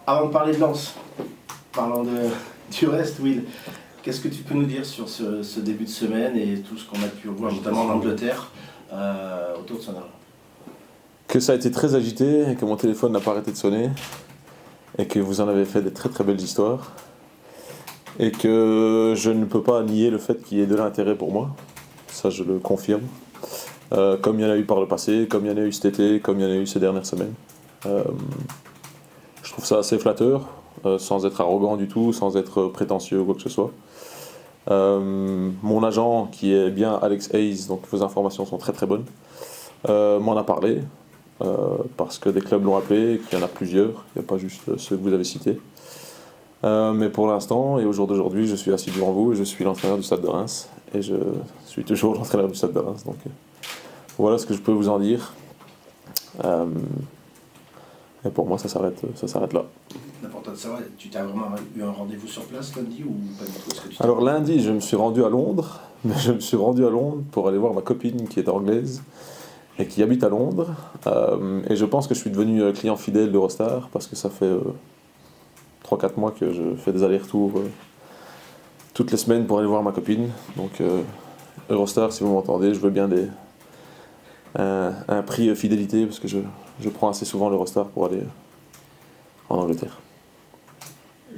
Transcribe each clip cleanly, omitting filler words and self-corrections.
Avant de parler de Lens, parlant du reste, Will, qu'est-ce que tu peux nous dire sur ce début de semaine et tout ce qu'on a pu voir, notamment en Angleterre, autour de son argent? Que ça a été très agité et que mon téléphone n'a pas arrêté de sonner et que vous en avez fait des très très belles histoires et que je ne peux pas nier le fait qu'il y ait de l'intérêt pour moi, ça je le confirme, comme il y en a eu par le passé, comme il y en a eu cet été, comme il y en a eu ces dernières semaines. Je trouve ça assez flatteur, sans être arrogant du tout, sans être prétentieux ou quoi que ce soit. Mon agent, qui est bien Alex Hayes, donc vos informations sont très très bonnes, m'en a parlé, parce que des clubs l'ont appelé, qu'il y en a plusieurs, il n'y a pas juste ceux que vous avez cités. Mais pour l'instant, et au jour d'aujourd'hui, je suis assis devant vous et je suis l'entraîneur du Stade de Reims. Et je suis toujours l'entraîneur du Stade de Reims. Donc voilà ce que je peux vous en dire. Et pour moi, ça s'arrête là. L'important de savoir, tu t'as vraiment eu un rendez-vous sur place lundi ou pas du tout? Alors lundi, je me suis rendu à Londres, mais je me suis rendu à Londres pour aller voir ma copine qui est anglaise et qui habite à Londres. Et je pense que je suis devenu client fidèle d'Eurostar parce que ça fait 3-4 mois que je fais des allers-retours toutes les semaines pour aller voir ma copine. Donc Eurostar, si vous m'entendez, je veux bien un prix fidélité parce que je prends assez souvent l'Eurostar pour aller en Angleterre.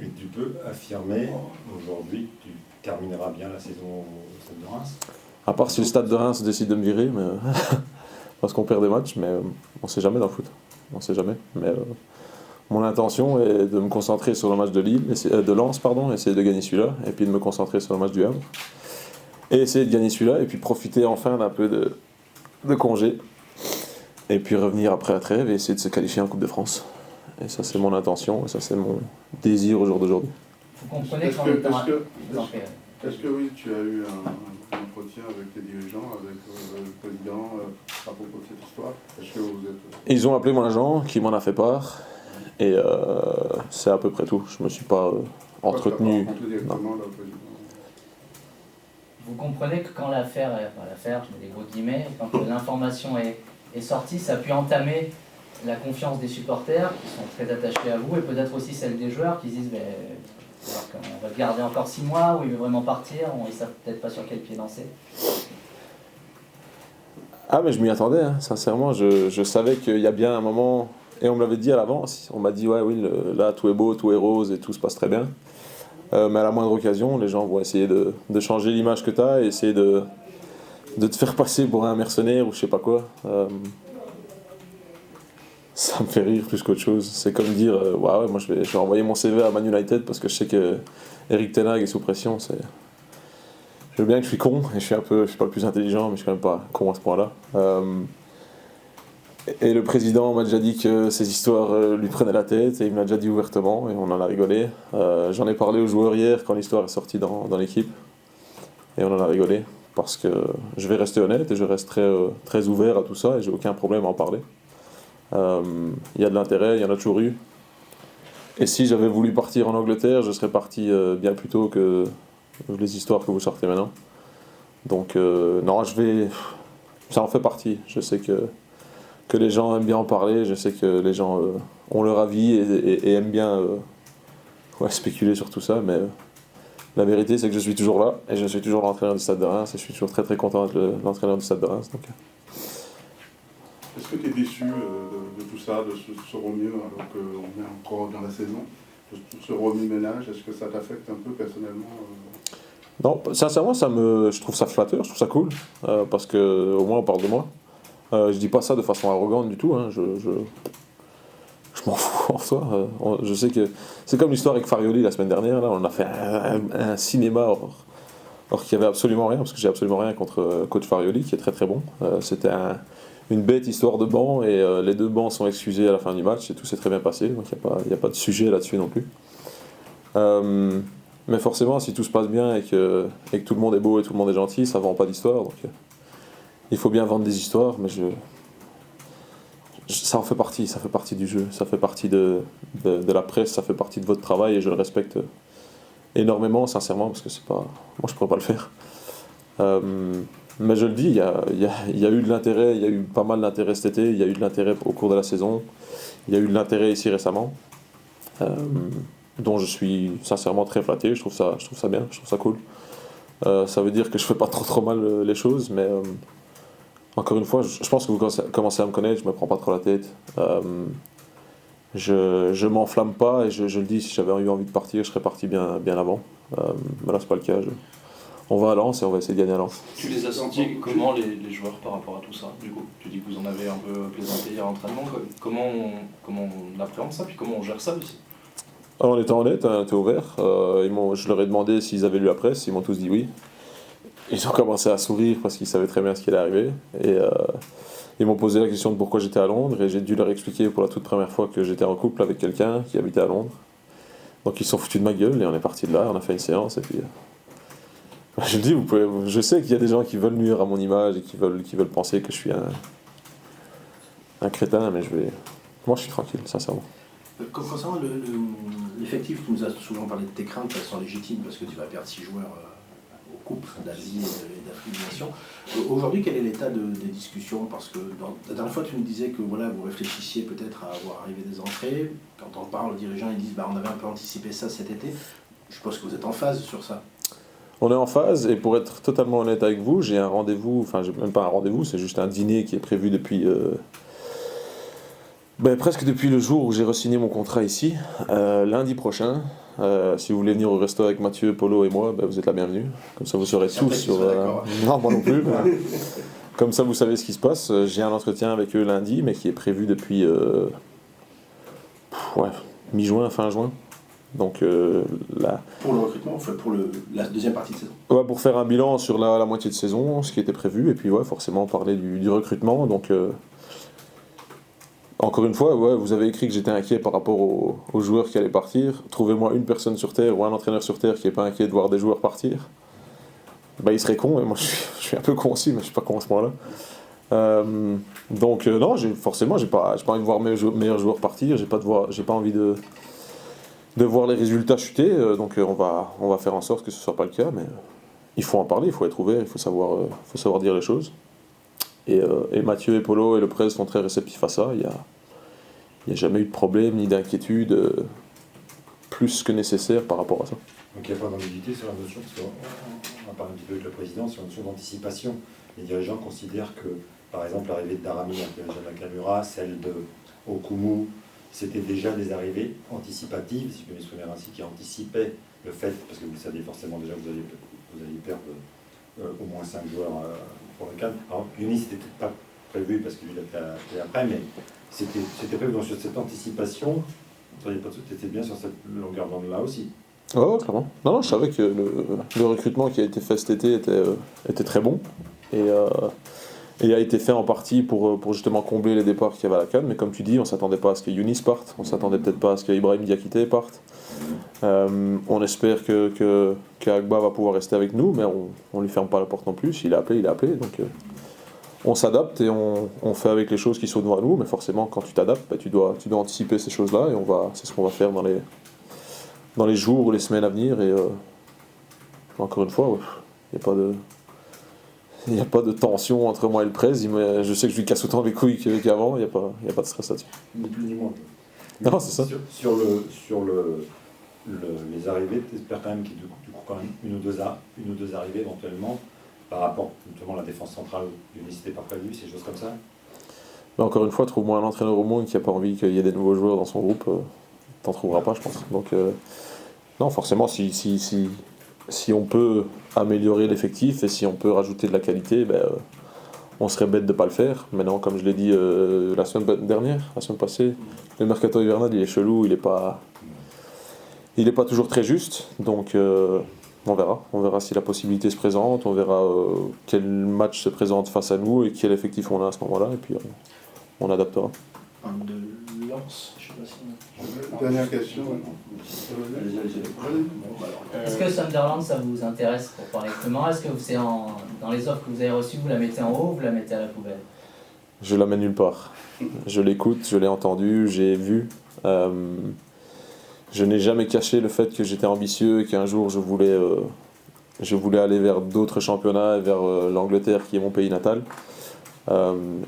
Et tu peux affirmer aujourd'hui que tu termineras bien la saison au Stade de Reims? À part si le Stade de Reims décide de me virer, mais parce qu'on perd des matchs, mais on ne sait jamais dans le foot. On ne sait jamais. Mais mon intention est de me concentrer sur le match de Lens, essayer de gagner celui-là, et puis de me concentrer sur le match du Havre. Et essayer de gagner celui-là, et puis profiter enfin d'un peu de congé. Et puis revenir après la trêve et essayer de se qualifier en Coupe de France. Et ça, c'est mon intention, et ça, c'est mon désir au jour d'aujourd'hui. Vous comprenez Est-ce que oui, tu as eu un entretien avec les dirigeants, avec le président à propos de cette histoire? Est-ce que vous êtes... Ils ont appelé mon agent, qui m'en a fait part, et c'est à peu près tout. Je ne me suis pas entretenu. Vous comprenez que quand l'affaire, je mets des gros guillemets, quand l'information est sortie, ça a pu entamer la confiance des supporters qui sont très attachés à vous et peut-être aussi celle des joueurs qui se disent on va le garder encore 6 mois ou il veut vraiment partir, ils ne savent peut-être pas sur quel pied danser. Ah mais je m'y attendais, hein. Sincèrement, je savais qu'il y a bien un moment, et on me l'avait dit à l'avance, on m'a dit oui, là tout est beau, tout est rose et tout se passe très bien. Mais à la moindre occasion, les gens vont essayer de changer l'image que tu as et essayer de te faire passer pour un mercenaire ou je sais pas quoi. Ça me fait rire plus qu'autre chose. C'est comme dire, moi je vais envoyer mon CV à Man United parce que je sais que Eric Ten Hag est sous pression. Je veux bien que je suis con, et je suis pas le plus intelligent, mais je suis quand même pas con à ce point-là. Et le président m'a déjà dit que ces histoires lui prenaient la tête, et il m'a déjà dit ouvertement, et on en a rigolé. J'en ai parlé aux joueurs hier quand l'histoire est sortie dans l'équipe, et on en a rigolé, parce que je vais rester honnête, et je reste très ouvert à tout ça, et j'ai aucun problème à en parler. Il y a de l'intérêt, il y en a toujours eu. Et si j'avais voulu partir en Angleterre, je serais parti bien plus tôt que les histoires que vous sortez maintenant. Donc non, ça en fait partie. Je sais que les gens aiment bien en parler, je sais que les gens ont leur avis et aiment bien spéculer sur tout ça, mais la vérité c'est que je suis toujours là, et je suis toujours l'entraîneur du Stade de Reims, et je suis toujours très très content d'être l'entraîneur du Stade de Reims. Donc. Est-ce que tu es déçu de tout ça, de ce remue, alors qu'on est encore dans la saison, de tout ce remue-ménage? Est-ce que ça t'affecte un peu personnellement? Non, sincèrement, je trouve ça flatteur, je trouve ça cool, parce qu'au moins on parle de moi. Je dis pas ça de façon arrogante du tout, hein, je m'en fous en soi. Je sais que c'est comme l'histoire avec Farioli la semaine dernière, là, on a fait un cinéma or qu'il n'y avait absolument rien, parce que j'ai absolument rien contre coach Farioli, qui est très très bon. C'était une bête histoire de banc, et les 2 bancs sont excusés à la fin du match, et tout s'est très bien passé, donc il n'y a pas de sujet là-dessus non plus. Mais forcément, si tout se passe bien et que tout le monde est beau et tout le monde est gentil, ça ne vend pas d'histoire. Donc il faut bien vendre des histoires, mais ça en fait partie, ça fait partie du jeu, ça fait partie de la presse, ça fait partie de votre travail, et je le respecte énormément, sincèrement, parce que c'est pas, moi je ne pourrais pas le faire. Mais je le dis, il y a eu de l'intérêt, il y a eu pas mal d'intérêt cet été, il y a eu de l'intérêt au cours de la saison, il y a eu de l'intérêt ici récemment. dont je suis sincèrement très flatté. Je trouve ça bien, je trouve ça cool. Ça veut dire que je fais pas trop mal les choses, mais encore une fois, je pense que vous commencez à me connaître, je me prends pas trop la tête. Je m'enflamme pas et je le dis, si j'avais eu envie de partir, je serais parti bien avant. Mais là, c'est pas le cas. On va à Lens et on va essayer de gagner à Lens. Tu les as sentis comment les joueurs par rapport à tout ça, du coup? Tu dis que vous en avez un peu plaisanté hier à l'entraînement. Comment on appréhende ça, puis comment on gère ça aussi? Alors, en étant honnête, on était ouvert. Je leur ai demandé s'ils avaient lu la presse, ils m'ont tous dit oui. Ils ont commencé à sourire parce qu'ils savaient très bien ce qui allait arriver. Et ils m'ont posé la question de pourquoi j'étais à Londres et j'ai dû leur expliquer pour la toute première fois que j'étais en couple avec quelqu'un qui habitait à Londres. Donc ils se sont foutus de ma gueule et on est parti de là, on a fait une séance et puis... je le dis, je sais qu'il y a des gens qui veulent nuire à mon image et qui veulent penser que je suis un crétin, mais moi je suis tranquille, sincèrement. Concernant l'effectif, tu nous as souvent parlé de tes craintes, elles sont légitimes parce que tu vas perdre 6 joueurs aux Coupes d'Asie et d'Afrique des Nations. Aujourd'hui, quel est l'état des discussions? Parce que la dernière fois, tu nous disais que voilà, vous réfléchissiez peut-être à voir arriver des entrées. Quand on parle aux dirigeants, ils disent on avait un peu anticipé ça cet été. Je suppose que vous êtes en phase sur ça. On est en phase et pour être totalement honnête avec vous, j'ai un rendez-vous, enfin j'ai même pas un rendez-vous, c'est juste un dîner qui est prévu depuis... presque depuis le jour où j'ai re-signé mon contrat ici, lundi prochain. Si vous voulez venir au resto avec Mathieu, Polo et moi, vous êtes la bienvenue. Comme ça vous saurez tout sur... Non, moi non plus. Comme ça vous savez ce qui se passe. J'ai un entretien avec eux lundi, mais qui est prévu depuis mi-juin, fin juin. Donc Pour le recrutement, enfin pour la deuxième partie de saison. Ouais, pour faire un bilan sur la moitié de saison, ce qui était prévu, et puis forcément parler du recrutement. Donc encore une fois, vous avez écrit que j'étais inquiet par rapport aux joueurs qui allaient partir. Trouvez-moi une personne sur Terre ou un entraîneur sur Terre qui n'est pas inquiet de voir des joueurs partir. Il serait con, et moi je suis un peu con aussi, mais je suis pas con à ce point-là. Non, forcément, j'ai pas envie de voir mes meilleurs joueurs partir, j'ai pas envie de voir les résultats chuter, donc on va faire en sorte que ce ne soit pas le cas, mais il faut en parler, il faut être ouvert, il faut savoir dire les choses. Et Mathieu et Polo et le presse sont très réceptifs à ça, il n'y a jamais eu de problème ni d'inquiétude plus que nécessaire par rapport à ça. Donc il n'y a pas d'ambiguïté sur la notion, parce qu'on a parlé un petit peu avec le président, sur la notion d'anticipation. Les dirigeants considèrent que, par exemple, l'arrivée de Darami à Nakamura, celle de Okumu, c'était déjà des arrivées anticipatives, si je peux m'exprimer ainsi, qui anticipaient le fait, parce que vous saviez forcément déjà que vous alliez perdre au moins 5 joueurs pour le cadre. Alors, Younis, c'était peut-être pas prévu parce qu'il a fait après, mais c'était prévu. Donc, sur cette anticipation, tu étais bien sur cette longueur d'onde-là aussi. Ouais, clairement. Non, je savais que le recrutement qui a été fait cet été était très bon. Et a été fait en partie pour justement combler les départs qu'il y avait à la CAN, mais comme tu dis, on ne s'attendait pas à ce que Younis parte, on ne s'attendait peut-être pas à ce qu'Ibrahim Diakité parte. On espère qu'Agba va pouvoir rester avec nous, mais on ne lui ferme pas la porte non plus. S'il est appelé, il est appelé. Donc on s'adapte et on fait avec les choses qui sont devant nous, mais forcément, quand tu t'adaptes, tu dois anticiper ces choses-là, et c'est ce qu'on va faire dans les jours ou les semaines à venir. Et encore une fois, il n'y a pas de tension entre moi et le presse. Je sais que je lui casse autant les couilles qu'avant, il n'y a pas de stress là-dessus. Ni plus ni moins. Non, c'est ça. Sur les arrivées, tu espères quand même qu'il y ait du coup quand même une ou deux arrivées éventuellement, par rapport notamment à la défense centrale, Younis n'était pas prévu, ces choses comme ça. Mais encore une fois, trouve-moi un entraîneur au monde qui n'a pas envie qu'il y ait des nouveaux joueurs dans son groupe, t'en trouveras pas, je pense. Donc non, forcément, si on peut améliorer l'effectif et si on peut rajouter de la qualité, on serait bête de ne pas le faire. Maintenant, comme je l'ai dit la semaine passée, le mercato hivernal il est chelou, il n'est pas toujours très juste. Donc on verra si la possibilité se présente, on verra quel match se présente face à nous et quel effectif on a à ce moment-là, et puis on adaptera. De Lens, je sais pas si... Dernière question. Est-ce que Sunderland, ça vous intéresse pour parler comment? Est-ce que c'est dans les offres que vous avez reçues, vous la mettez en haut ou vous la mettez à la poubelle? Je la mets nulle part. Je l'écoute, je l'ai entendu, j'ai vu. Je n'ai jamais caché le fait que j'étais ambitieux et qu'un jour je voulais aller vers d'autres championnats et vers l'Angleterre qui est mon pays natal.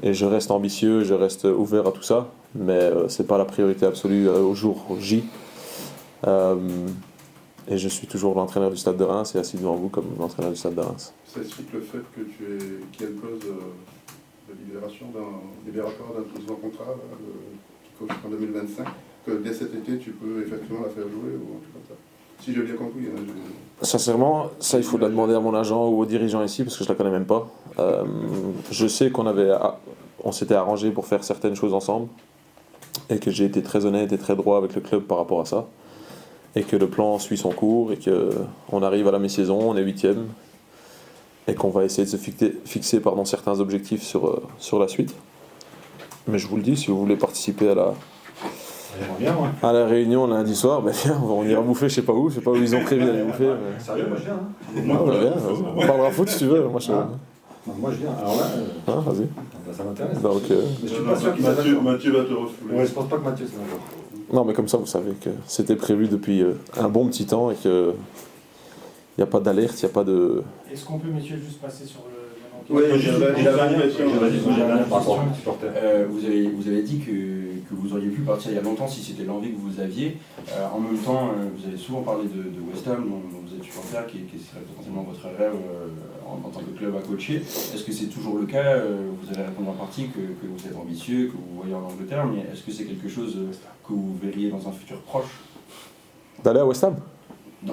Et je reste ambitieux, je reste ouvert à tout ça, mais c'est pas la priorité absolue au jour J. Et je suis toujours l'entraîneur du Stade de Reims et assis devant vous comme l'entraîneur du Stade de Reims. Ça explique le fait que qu'il y a une clause de libération libératoire d'un nouveau contrat là, qui coach en 2025, que dès cet été tu peux effectivement la faire jouer ou un truc comme ça. Si j'ai bien compris. Hein, Sincèrement, ça il faut la demander à mon agent ou aux dirigeants ici parce que je la connais même pas. Je sais on s'était arrangé pour faire certaines choses ensemble et que j'ai été très honnête et très droit avec le club par rapport à ça. Et que le plan suit son cours et qu'on arrive à la mi-saison, on est 8e et qu'on va essayer de se fixer certains objectifs sur la suite. Mais je vous le dis, si vous voulez participer à la réunion lundi soir, ben viens, on ira bouffer je sais pas où ils ont prévu d'aller bouffer. Mais... Sérieux, moi je viens. Hein. Viens, on parlera foot si tu veux. Moi je viens. Alors là, vas-y. Ça m'intéresse. Donc, je suis pas sûr qu'il Mathieu va te refouler. Ouais, je pense pas que Mathieu c'est d'accord. Non, mais comme ça, vous savez que c'était prévu depuis un bon petit temps et qu'il n'y a pas d'alerte, il n'y a pas de... Est-ce qu'on peut, messieurs, juste passer sur le... Oui, j'ai la question. Vous avez dit que vous auriez pu partir il y a longtemps si c'était l'envie que vous aviez. En même temps, vous avez souvent parlé de West Ham, dont vous êtes supporter, qui serait potentiellement votre rêve en tant que club à coacher. Est-ce que c'est toujours le cas? Vous avez répondu en partie que vous êtes ambitieux, que vous voyez en Angleterre, mais est-ce que c'est quelque chose que vous verriez dans un futur proche? D'aller à West Ham?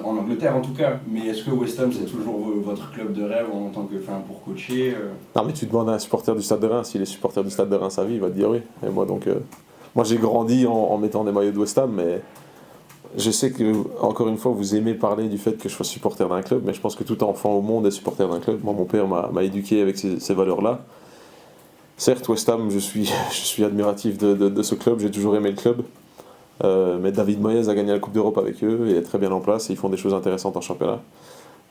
En Angleterre en tout cas, mais est-ce que West Ham c'est toujours votre club de rêve en tant que pour coacher Non mais tu demandes à un supporter du Stade de Reims, s'il est supporter du Stade de Reims à vie, il va te dire oui. Et moi donc, moi j'ai grandi en mettant des maillots de West Ham, mais je sais que, encore une fois, vous aimez parler du fait que je sois supporter d'un club, mais je pense que tout enfant au monde est supporter d'un club. Moi mon père m'a éduqué avec ces valeurs-là. Certes West Ham, je suis admiratif de ce club, j'ai toujours aimé le club. Mais David Moyes a gagné la Coupe d'Europe avec eux et est très bien en place et ils font des choses intéressantes en championnat.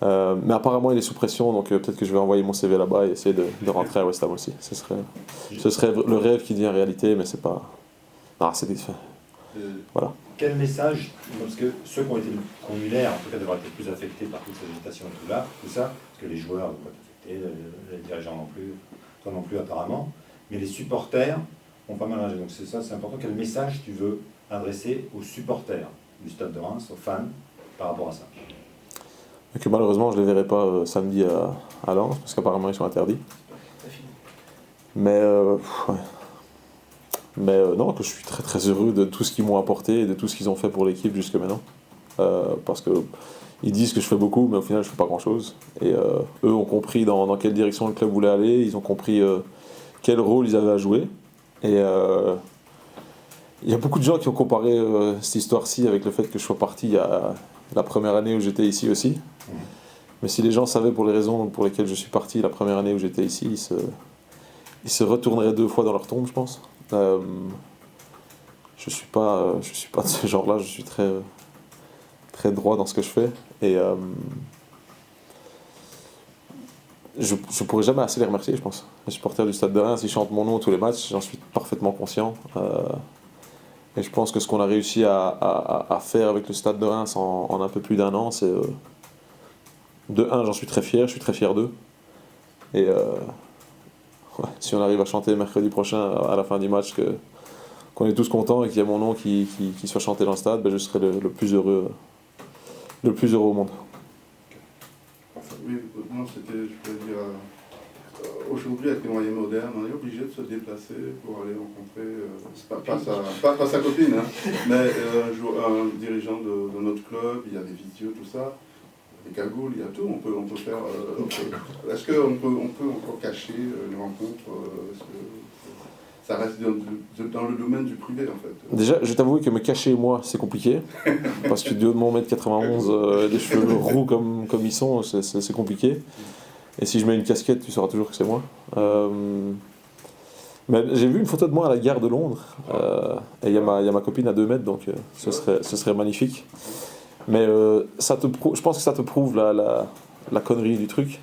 Mais apparemment il est sous pression, donc peut-être que je vais envoyer mon CV là-bas et essayer de rentrer à West Ham aussi. Ce serait le rêve qui devient réalité, mais c'est pas... Non, c'est des... Voilà. Quel message, parce que ceux qui ont eu l'air, en tout cas, d'avoir été plus affectés par toute cette agitation et tout ça, parce que les joueurs n'ont pas été affectés, les dirigeants non plus, toi non plus apparemment, mais les supporters ont pas mal agi. Donc c'est ça, c'est important. Quel message tu veux adressé aux supporters du Stade de Reims, aux fans, par rapport à ça? Et que malheureusement je ne les verrai pas samedi à Lens, parce qu'apparemment ils sont interdits. Mais, non, que je suis très très heureux de tout ce qu'ils m'ont apporté et de tout ce qu'ils ont fait pour l'équipe jusque maintenant. Parce qu'ils disent que je fais beaucoup, mais au final je ne fais pas grand chose. Et eux ont compris dans quelle direction le club voulait aller, ils ont compris quel rôle ils avaient à jouer. Et il y a beaucoup de gens qui ont comparé cette histoire-ci avec le fait que je sois parti la première année où j'étais ici aussi. Mais si les gens savaient pour les raisons pour lesquelles je suis parti la première année où j'étais ici, ils se retourneraient 2 fois dans leur tombe, je pense. Je suis pas de ce genre-là, je suis très, très droit dans ce que je fais. Et je pourrais jamais assez les remercier, je pense. Les supporters du Stade de Reims, ils chantent mon nom tous les matchs, j'en suis parfaitement conscient. Et je pense que ce qu'on a réussi à faire avec le Stade de Reims en un peu plus d'1 an, c'est... de 1, j'en suis très fier, je suis très fier d'eux. Et si on arrive à chanter mercredi prochain, à la fin du match, qu'on est tous contents et qu'il y a mon nom qui soit chanté dans le stade, ben je serai le plus heureux au monde. Oui, non, c'était, je veux dire, aujourd'hui, avec les moyens modernes, on est obligé de se déplacer pour aller rencontrer, pas sa copine, hein, mais un dirigeant de notre club, il y a des visios, tout ça, des cagoules, il y a tout, on peut faire... est-ce qu'on peut encore cacher une rencontre est-ce que ça reste dans le domaine du privé, en fait? Déjà, je vais t'avouer que me cacher, moi, c'est compliqué, parce que du haut de mon 1m91, des cheveux roux comme ils sont, c'est compliqué. Et si je mets une casquette, tu sauras toujours que c'est moi. Mais j'ai vu une photo de moi à la gare de Londres, et il y a ma copine à 2 mètres, donc ce serait magnifique. Mais je pense que ça te prouve la connerie du truc,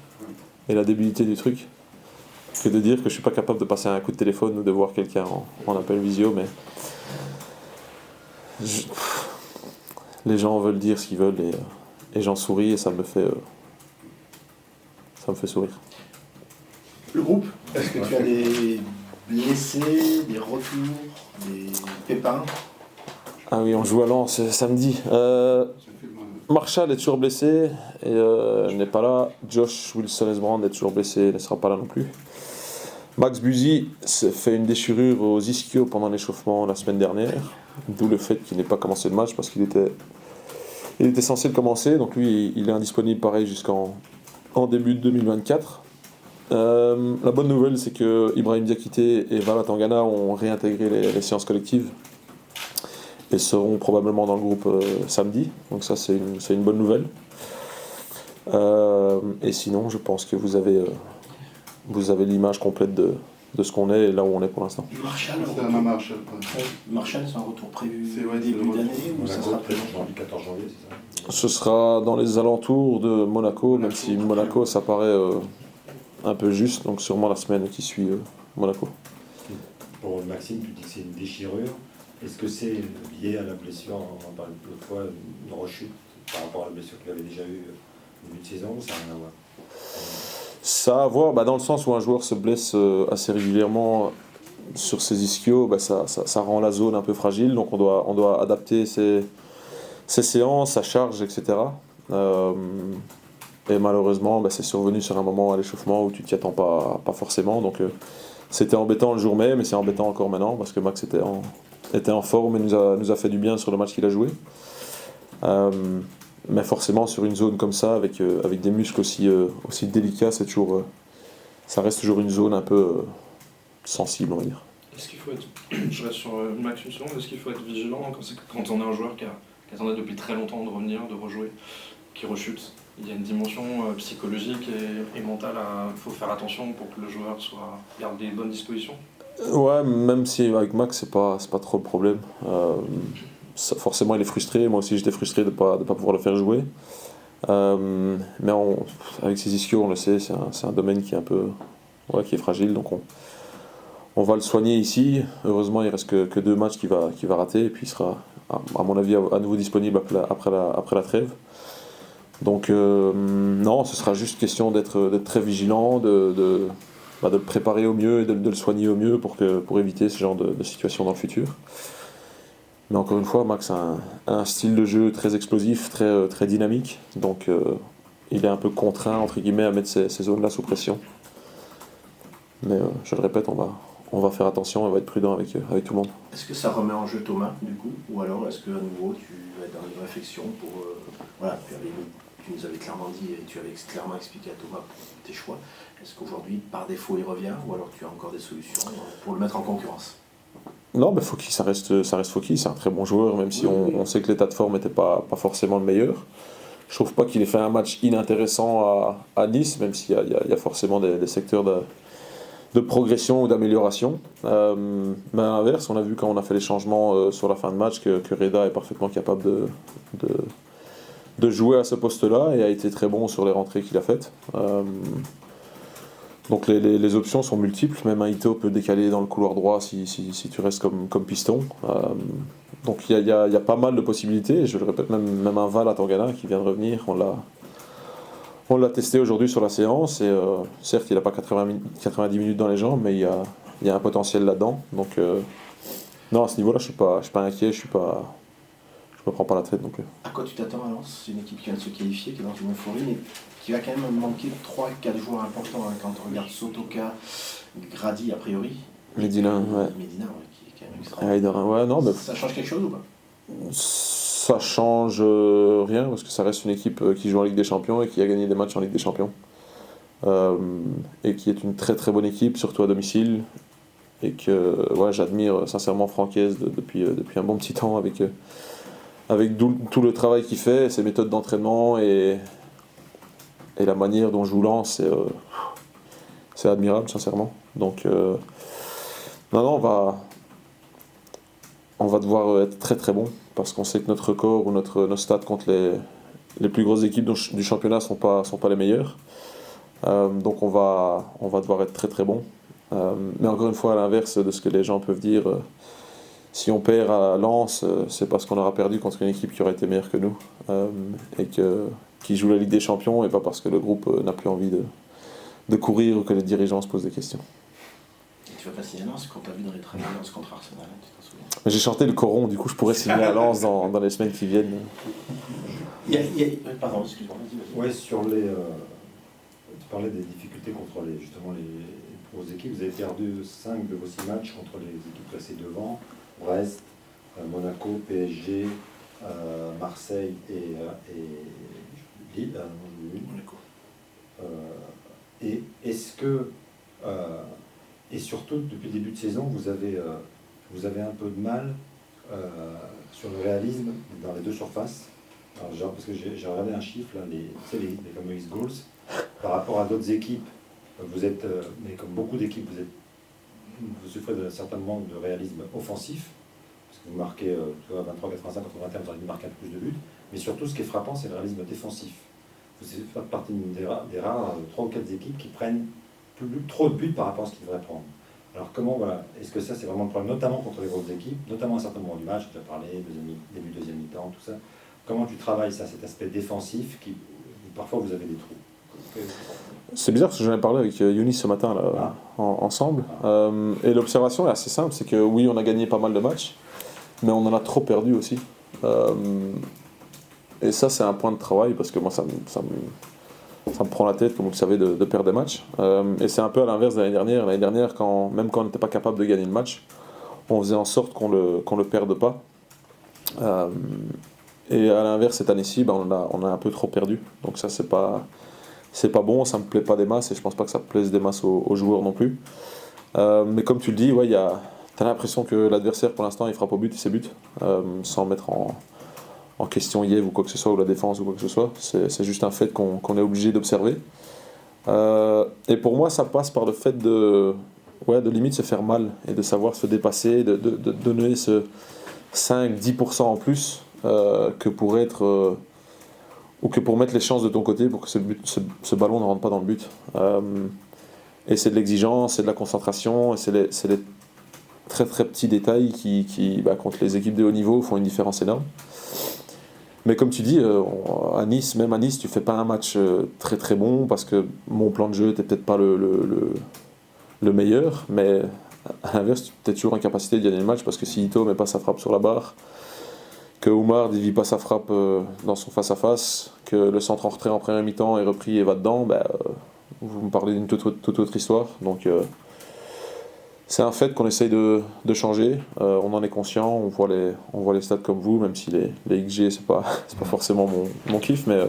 et la débilité du truc, que de dire que je suis pas capable de passer un coup de téléphone ou de voir quelqu'un en appel visio, mais... Les gens veulent dire ce qu'ils veulent, et j'en souris, et ça me fait sourire. Le groupe, est-ce que tu as des blessés, des retours, des pépins? Ah oui, on joue à Lens samedi. Marshall est toujours blessé et n'est pas là. Josh Wilson-Esbrand est toujours blessé, ne sera pas là non plus. Max Buzy s'est fait une déchirure aux ischios pendant l'échauffement la semaine dernière, d'où le fait qu'il n'ait pas commencé le match parce qu'il était censé le commencer. Donc lui, il est indisponible pareil jusqu'en début de 2024. La bonne nouvelle, c'est que Ibrahim Diakité et Vala Tangana ont réintégré les séances collectives et seront probablement dans le groupe samedi. Donc ça, c'est une bonne nouvelle. Et sinon, je pense que vous avez l'image complète de ce qu'on est et là où on est pour l'instant. Marshall, C'est un Marshall. Marshall, c'est un retour prévu C'est ouais, début d'année ou ça sera Monaco, prévu 14 janvier, c'est ça? Ce sera dans les alentours de Monaco, même si Monaco, ça paraît un peu juste, donc sûrement la semaine qui suit Monaco. Pour Maxime, tu dis que c'est une déchirure. Est-ce que c'est lié à la blessure, on en parlait l'autre fois, une rechute par rapport à la blessure qu'il avait déjà eue au début de saison, ou ça n'a rien à voir? Ça a à voir dans le sens où un joueur se blesse assez régulièrement sur ses ischios, ça rend la zone un peu fragile, donc on doit adapter ses séances, sa charge, etc. Et malheureusement, c'est survenu sur un moment à l'échauffement où tu t'y attends pas forcément, donc c'était embêtant le jour même, mais c'est embêtant encore maintenant parce que Max était en forme et nous a fait du bien sur le match qu'il a joué. Mais forcément sur une zone comme ça, avec des muscles aussi délicats, c'est toujours, ça reste toujours une zone un peu sensible, on va dire. Est-ce qu'il faut être, je reste sur Max une seconde, est-ce qu'il faut être vigilant quand on est un joueur qui attendait depuis très longtemps de revenir, de rejouer, qui rechute? Il y a une dimension psychologique et mentale, il faut faire attention pour que le joueur garde des bonnes dispositions. Ouais, même si avec Max c'est pas trop le problème. Forcément il est frustré, moi aussi j'étais frustré de pas pouvoir le faire jouer. Mais avec ses ischios, on le sait, c'est un domaine qui est un peu qui est fragile, donc on va le soigner ici. Heureusement il reste que 2 matchs qu'il va rater et puis il sera à mon avis à nouveau disponible après la trêve. Donc non, ce sera juste question d'être très vigilant, de le préparer au mieux et de le soigner au mieux pour éviter ce genre de situation dans le futur. Mais encore une fois, Max a un style de jeu très explosif, très dynamique, donc il est un peu contraint entre guillemets à mettre ces zones-là sous pression. Mais je le répète, on va faire attention, on va être prudent avec tout le monde. Est-ce que ça remet en jeu Thomas du coup, ou alors est-ce qu'à nouveau tu vas être dans une réflexion pour tu nous avais clairement dit et tu avais clairement expliqué à Thomas tes choix. Est-ce qu'aujourd'hui par défaut il revient ou alors tu as encore des solutions pour le mettre en concurrence? Non, mais Fauky, ça reste Fauky, c'est un très bon joueur, même si on sait que l'état de forme n'était pas forcément le meilleur. Je trouve pas qu'il ait fait un match inintéressant à Nice, même s'il y a forcément des secteurs de progression ou d'amélioration. Mais à l'inverse, on a vu quand on a fait les changements sur la fin de match que Reda est parfaitement capable de jouer à ce poste-là et a été très bon sur les rentrées qu'il a faites. Donc les options sont multiples, même un Ito peut décaler dans le couloir droit si tu restes comme piston. Donc il y a pas mal de possibilités, et je le répète, même un Val à Tangana qui vient de revenir, on l'a testé aujourd'hui sur la séance, et certes il n'a pas 90 minutes dans les jambes, mais il y a un potentiel là-dedans. Donc non, à ce niveau-là je suis pas inquiet, je me prends pas la tête non plus. À quoi tu t'attends à Lens? C'est une équipe qui vient de se qualifier, qui est dans une euphorie, mais qui va quand même manquer 3-4 joueurs importants quand on regarde Sotoka, Grady a priori. Medina, ouais. Medina, qui est quand même extraordinaire. Ouais, non, mais ça change quelque chose ou pas? Ça change rien, parce que ça reste une équipe qui joue en Ligue des Champions et qui a gagné des matchs en Ligue des Champions. Et qui est une très très bonne équipe, surtout à domicile. Et que j'admire sincèrement Francaise depuis un bon petit temps avec tout le travail qu'il fait, ses méthodes d'entraînement et la manière dont joue Lens, c'est admirable sincèrement. Donc on va devoir être très très bon, parce qu'on sait que notre record ou nos stats contre les plus grosses équipes du championnat sont pas les meilleures. Donc on va devoir être très très bon. Mais encore une fois, à l'inverse de ce que les gens peuvent dire, si on perd à Lens, c'est parce qu'on aura perdu contre une équipe qui aurait été meilleure que nous et qui joue la Ligue des Champions, et pas parce que le groupe n'a plus envie de courir ou que les dirigeants se posent des questions. Tu tu vas pas signer à Lens quand tu as vu dans les travaux Lens contre Arsenal, hein, tu t'en souviens. J'ai chanté le coron, du coup je pourrais signer à Lens dans les semaines qui viennent. Pardon, excuse-moi, vas-y. Ouais, sur les. Tu parlais des difficultés contre justement les grosses équipes. Vous avez perdu 5 de vos 6 matchs contre les équipes classées devant, Brest, Monaco, PSG, Marseille et Lille. Monaco. Et est-ce que, et surtout depuis le début de saison, vous avez un peu de mal sur le réalisme dans les deux surfaces. Alors, genre, parce que j'ai regardé un chiffre, là, les fameux East Goals, par rapport à d'autres équipes, vous êtes, mais comme beaucoup d'équipes, vous souffrez d'un certain manque de réalisme offensif, parce que vous marquez 23, 85, 81, vous auriez dû marquer un peu plus de buts, mais surtout ce qui est frappant, c'est le réalisme défensif. Vous faites partie des rares 3 ou 4 équipes qui prennent trop de buts par rapport à ce qu'ils devraient prendre. Alors comment, voilà, est-ce que ça c'est vraiment le problème, notamment contre les grosses équipes, notamment à un certain moment du match, j'ai déjà parlé, début deuxième mi-temps, tout ça. Comment tu travailles ça, cet aspect défensif qui parfois vous avez des trous? C'est bizarre parce que j'en ai parlé avec Younis ce matin là, ensemble. Et l'observation est assez simple, c'est que oui, on a gagné pas mal de matchs, mais on en a trop perdu aussi. Et ça, c'est un point de travail parce que moi, ça me prend la tête, comme vous le savez, de perdre des matchs. Et c'est un peu à l'inverse de l'année dernière. L'année dernière, même quand on n'était pas capable de gagner le match, on faisait en sorte qu'on le perde pas. Et à l'inverse, cette année-ci, on a un peu trop perdu. Donc ça, c'est pas bon, ça me plaît pas des masses et je pense pas que ça plaise des masses aux joueurs non plus. Mais comme tu le dis, ouais, t'as l'impression que l'adversaire, pour l'instant, il frappe au but et c'est but, sans mettre en question Yves ou quoi que ce soit, ou la défense ou quoi que ce soit. C'est juste un fait qu'on est obligé d'observer. Et pour moi, ça passe par le fait de limite se faire mal et de savoir se dépasser, de donner ce 5-10% en plus que pour être ou que pour mettre les chances de ton côté pour que ce ballon ne rentre pas dans le but. Et c'est de l'exigence, c'est de la concentration, et c'est les très très petits détails qui contre les équipes de haut niveau font une différence énorme. Mais comme tu dis, à Nice, tu fais pas un match très très bon parce que mon plan de jeu n'était peut-être pas le meilleur, mais à l'inverse, tu es toujours en capacité de gagner le match parce que si Ito met pas sa frappe sur la barre, que Oumar dévie pas sa frappe dans son face-à-face, que le centre en retrait en première mi-temps est repris et va dedans, vous me parlez d'une toute autre histoire. Donc c'est un fait qu'on essaye de changer, on en est conscient, on voit les stats comme vous, même si les XG c'est pas forcément mon kiff, mais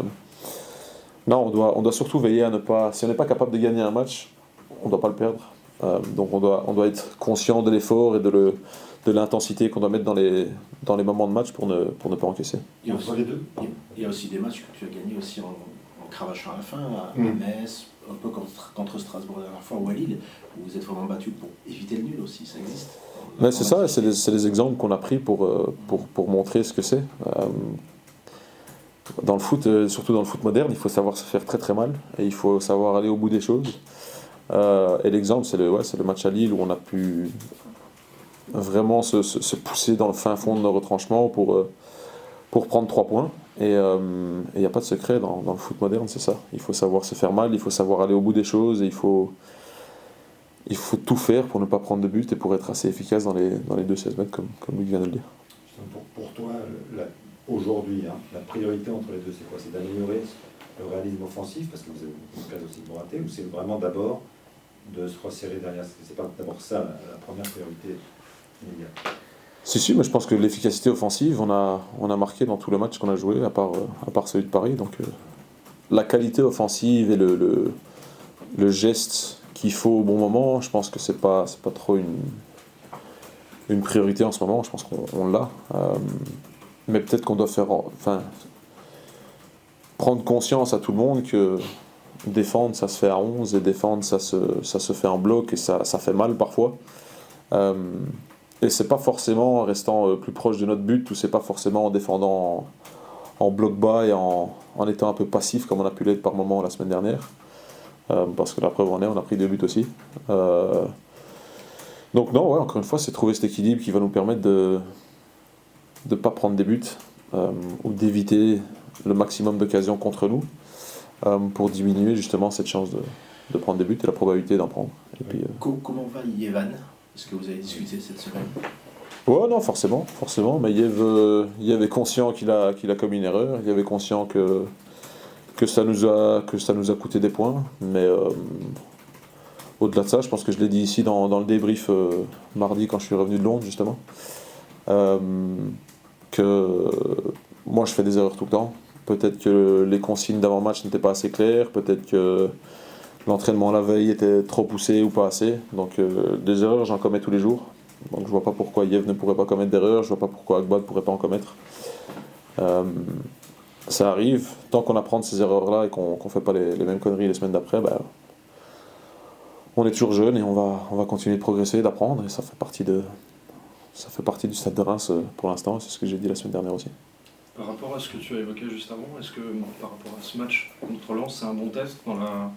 non, on doit surtout veiller à ne pas, si on n'est pas capable de gagner un match, on ne doit pas le perdre. Donc on doit être conscient de l'effort et de l'intensité qu'on doit mettre dans les moments de match pour ne pas encaisser. Il y a aussi des matchs que tu as gagnés aussi en cravachant à la fin, à Metz, un peu contre Strasbourg la dernière fois, ou à Lille, où vous êtes vraiment battu pour éviter le nul aussi, ça existe. Mais c'est ça, c'est des exemples qu'on a pris pour montrer ce que c'est. Dans le foot, surtout dans le foot moderne, il faut savoir se faire très très mal, et il faut savoir aller au bout des choses. Et l'exemple, c'est le match à Lille où on a pu vraiment se pousser dans le fin fond de nos retranchements pour prendre 3 points. Et il n'y a pas de secret dans le foot moderne, c'est ça. Il faut savoir se faire mal, il faut savoir aller au bout des choses, et il faut tout faire pour ne pas prendre de but et pour être assez efficace dans les 2-16 mètres, comme lui vient de le dire. Pour toi, aujourd'hui, la priorité entre les deux, c'est quoi? C'est d'améliorer le réalisme offensif, parce que vous avez une case aussi de rater, ou c'est vraiment d'abord de se resserrer derrière? C'est pas d'abord ça la première priorité immédiate? Si, mais je pense que l'efficacité offensive, on a marqué dans tous les matchs qu'on a joué, à part celui de Paris. Donc la qualité offensive et le geste qu'il faut au bon moment, je pense que c'est pas trop une priorité en ce moment. Je pense qu'on l'a. Mais peut-être qu'on doit prendre conscience à tout le monde que défendre, ça se fait à 11, et défendre, ça se fait en bloc, et ça fait mal parfois. Et c'est pas forcément en restant plus proche de notre but, ou c'est pas forcément en défendant en bloc bas et en étant un peu passif comme on a pu l'être par moment la semaine dernière. Parce que la preuve en est, on a pris 2 buts aussi. Donc non, encore une fois, c'est trouver cet équilibre qui va nous permettre de ne pas prendre des buts, ou d'éviter le maximum d'occasions contre nous, pour diminuer justement cette chance de prendre des buts et la probabilité d'en prendre. Et puis, Comment va Yevan? Est-ce que vous avez discuté cette semaine? ouais, non, forcément. Mais Yev est conscient qu'il a commis une erreur. Yev est conscient que ça nous a coûté des points. Mais au-delà de ça, je pense que je l'ai dit ici dans le débrief mardi quand je suis revenu de Londres, justement, que moi je fais des erreurs tout le temps. Peut-être que les consignes d'avant-match n'étaient pas assez claires, peut-être que l'entraînement la veille était trop poussé ou pas assez. Donc des erreurs, j'en commets tous les jours. Donc je vois pas pourquoi Yev ne pourrait pas commettre d'erreurs, je vois pas pourquoi Agba ne pourrait pas en commettre. Ça arrive, tant qu'on apprend de ces erreurs-là et qu'on fait pas les mêmes conneries les semaines d'après, on est toujours jeune et on va continuer de progresser, d'apprendre, et ça fait partie du Stade de Reims pour l'instant, c'est ce que j'ai dit la semaine dernière aussi. Par rapport à ce que tu as évoqué juste avant, est-ce que par rapport à ce match contre Lens, c'est un bon test dans la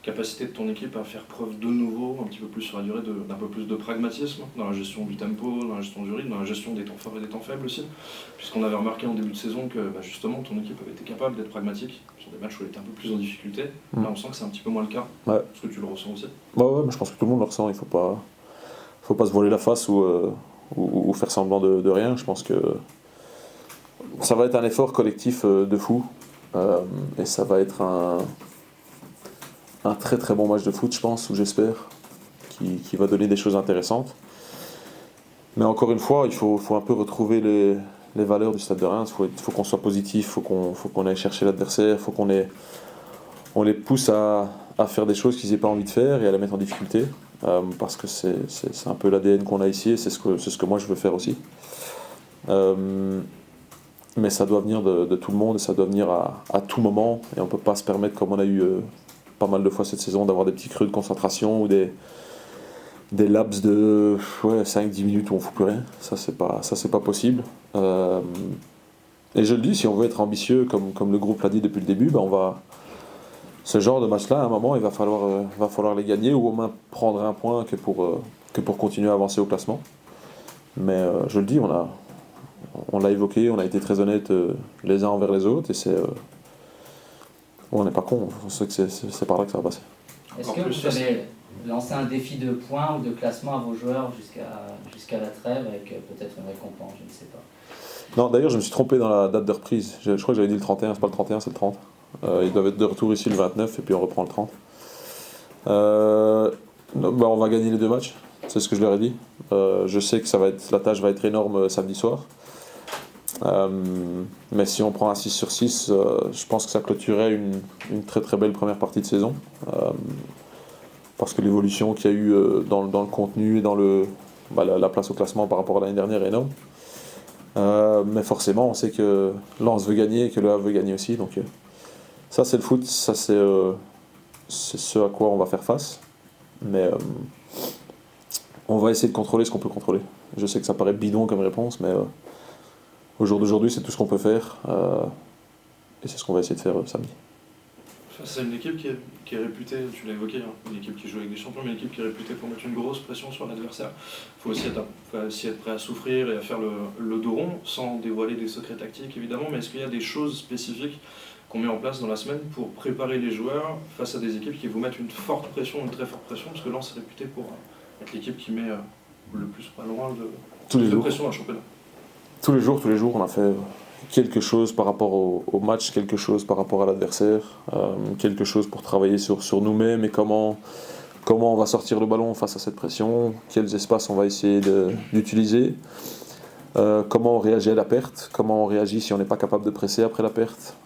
capacité de ton équipe à faire preuve de nouveau, un petit peu plus sur la durée, d'un peu plus de pragmatisme dans la gestion du tempo, dans la gestion du rythme, dans la gestion des temps forts et des temps faibles aussi? Puisqu'on avait remarqué en début de saison que justement ton équipe avait été capable d'être pragmatique sur des matchs où elle était un peu plus en difficulté. Là on sent que c'est un petit peu moins le cas. Ouais. Est-ce que tu le ressens aussi? Ouais, mais je pense que tout le monde le ressent, il faut pas se voiler la face ou faire semblant de rien. Je pense que ça va être un effort collectif de fou, et ça va être un très très bon match de foot, je pense, ou j'espère, qui va donner des choses intéressantes. Mais encore une fois, il faut un peu retrouver les valeurs du Stade de Reims. Il faut qu'on soit positif, il faut qu'on aille chercher l'adversaire, il faut qu'on les pousse à faire des choses qu'ils n'aient pas envie de faire et à les mettre en difficulté, parce que c'est un peu l'ADN qu'on a ici et c'est ce que moi je veux faire aussi. Mais ça doit venir de tout le monde et ça doit venir à tout moment, et on ne peut pas se permettre, comme on a eu pas mal de fois cette saison, d'avoir des petits creux de concentration ou des laps de 5-10 minutes où on ne fout plus rien. Ça c'est pas possible. Et je le dis, si on veut être ambitieux, comme le groupe l'a dit depuis le début, ce genre de match-là, à un moment, il va falloir les gagner, ou au moins prendre un point que pour continuer à avancer au classement. Mais je le dis, on l'a évoqué, on a été très honnêtes les uns envers les autres, et on n'est pas con, on sait que c'est par là que ça va passer. Est-ce que vous allez lancer un défi de points ou de classement à vos joueurs jusqu'à la trêve, avec peut-être une récompense, je ne sais pas? Non, d'ailleurs, je me suis trompé dans la date de reprise. Je crois que j'avais dit le 31, c'est pas le 31, c'est le 30. Ils doivent être de retour ici le 29, et puis on reprend le 30. On va gagner les 2 matchs, c'est ce que je leur ai dit. Je sais que la tâche va être énorme samedi soir. Mais si on prend un 6 sur 6, je pense que ça clôturerait une très très belle première partie de saison. Parce que l'évolution qu'il y a eu dans le contenu et dans la place au classement par rapport à l'année dernière est énorme. Mais forcément, on sait que Lens veut gagner et que le Havre veut gagner aussi. Donc ça, c'est le foot, ça c'est ce à quoi on va faire face. Mais on va essayer de contrôler ce qu'on peut contrôler. Je sais que ça paraît bidon comme réponse, mais au jour d'aujourd'hui, c'est tout ce qu'on peut faire. Et c'est ce qu'on va essayer de faire samedi. C'est une équipe qui est réputée, tu l'as évoqué, une équipe qui joue avec des champions, mais une équipe qui est réputée pour mettre une grosse pression sur l'adversaire. Il faut aussi être prêt à souffrir et à faire le dos rond, sans dévoiler des secrets tactiques évidemment, mais est-ce qu'il y a des choses spécifiques qu'on met en place dans la semaine pour préparer les joueurs face à des équipes qui vous mettent une forte pression, une très forte pression, parce que Lens est réputé pour être l'équipe qui met le plus pas loin de pression dans le championnat. Tous les jours, on a fait quelque chose par rapport au match, quelque chose par rapport à l'adversaire, quelque chose pour travailler sur nous-mêmes et comment on va sortir le ballon face à cette pression, quels espaces on va essayer d'utiliser, comment on réagit à la perte, comment on réagit si on n'est pas capable de presser après la perte.